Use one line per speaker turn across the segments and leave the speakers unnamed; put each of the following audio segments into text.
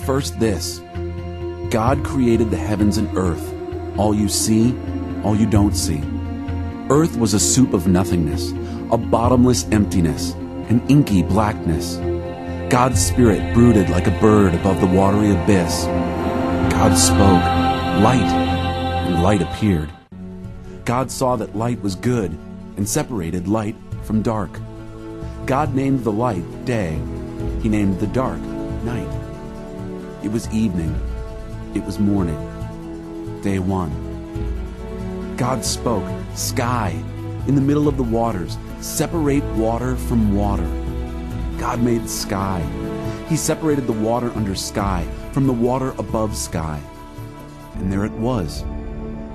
First this, God created the heavens and earth, all you see, all you don't see. Earth was a soup of nothingness, a bottomless emptiness, an inky blackness. God's spirit brooded like a bird above the watery abyss. God spoke, light, and light appeared. God saw that light was good and separated light from dark. God named the light day. He named the dark night. It was evening. It was morning. Day one. God spoke, sky, in the middle of the waters, separate water from water. God made sky. He separated the water under sky from the water above sky. And there it was.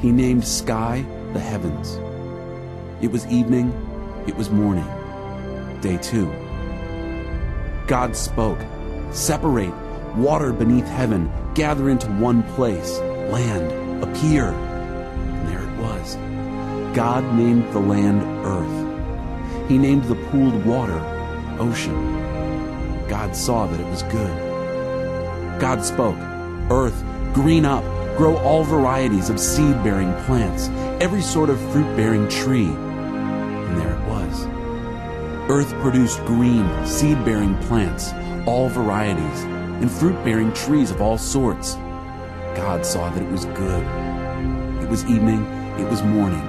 He named sky the heavens. It was evening. It was morning. Day two. God spoke, separate water beneath heaven, gather into one place, land, appear. And there it was. God named the land earth. He named the pooled water ocean. God saw that it was good. God spoke, earth, green up, grow all varieties of seed-bearing plants, every sort of fruit-bearing tree. And there it was. Earth produced green, seed-bearing plants, all varieties, and fruit-bearing trees of all sorts. God saw that it was good. It was evening, it was morning.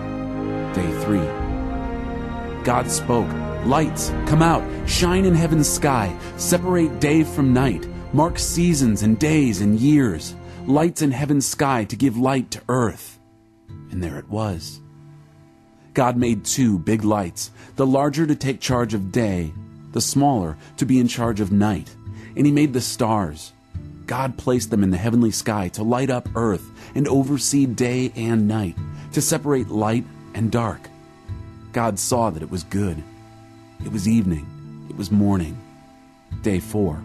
Day three. God spoke, lights, come out, shine in heaven's sky, separate day from night, mark seasons and days and years, lights in heaven's sky to give light to earth. And there it was. God made two big lights, the larger to take charge of day, the smaller to be in charge of night. And he made the stars. God placed them in the heavenly sky to light up earth and oversee day and night, to separate light and dark. God saw that it was good. It was evening. It was morning. Day four.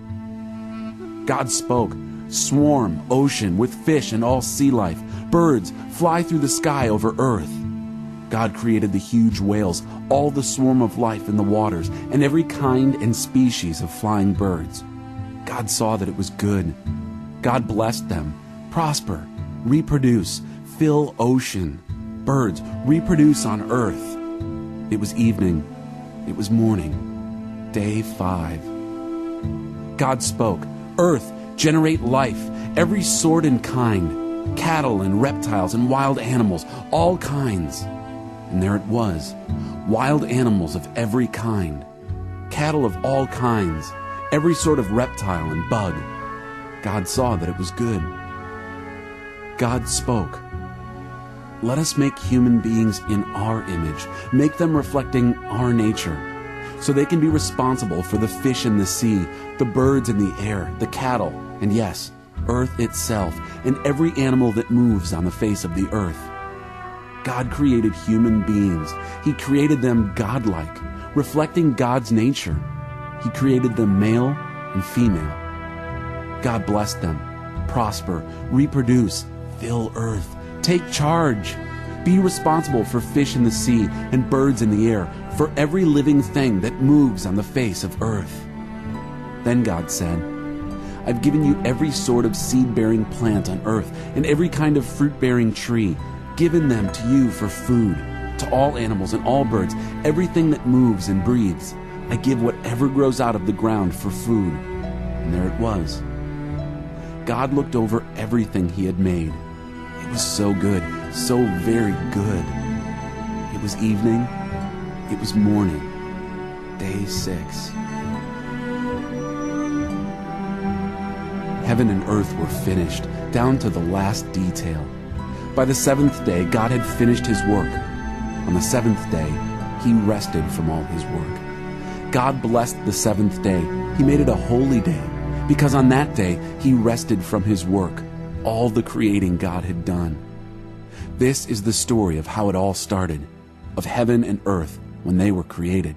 God spoke, swarm, ocean, with fish and all sea life, birds, fly through the sky over earth. God created the huge whales, all the swarm of life in the waters, and every kind and species of flying birds. God saw that it was good. God blessed them. Prosper, reproduce, fill ocean. Birds, reproduce on earth. It was evening. It was morning. Day five. God spoke, earth, generate life, every sort and kind, cattle and reptiles and wild animals, all kinds. And there it was, wild animals of every kind, cattle of all kinds, every sort of reptile and bug. God saw that it was good. God spoke, let us make human beings in our image, make them reflecting our nature, so they can be responsible for the fish in the sea, the birds in the air, the cattle, and yes, earth itself, and every animal that moves on the face of the earth. God created human beings. He created them godlike, reflecting God's nature. He created them male and female. God blessed them. Prosper, reproduce, fill earth, take charge. Be responsible for fish in the sea and birds in the air, for every living thing that moves on the face of earth. Then God said, I've given you every sort of seed-bearing plant on earth and every kind of fruit-bearing tree, given them to you for food, to all animals and all birds, everything that moves and breathes. I give whatever grows out of the ground for food. And there it was. God looked over everything he had made. It was so good, so very good. It was evening. It was morning. Day 6. Heaven and earth were finished, down to the last detail. By the 7th day, God had finished his work. On the 7th day, he rested from all his work. God blessed the 7th day. He made it a holy day, because on that day, he rested from his work, all the creating God had done. This is the story of how it all started, of heaven and earth when they were created.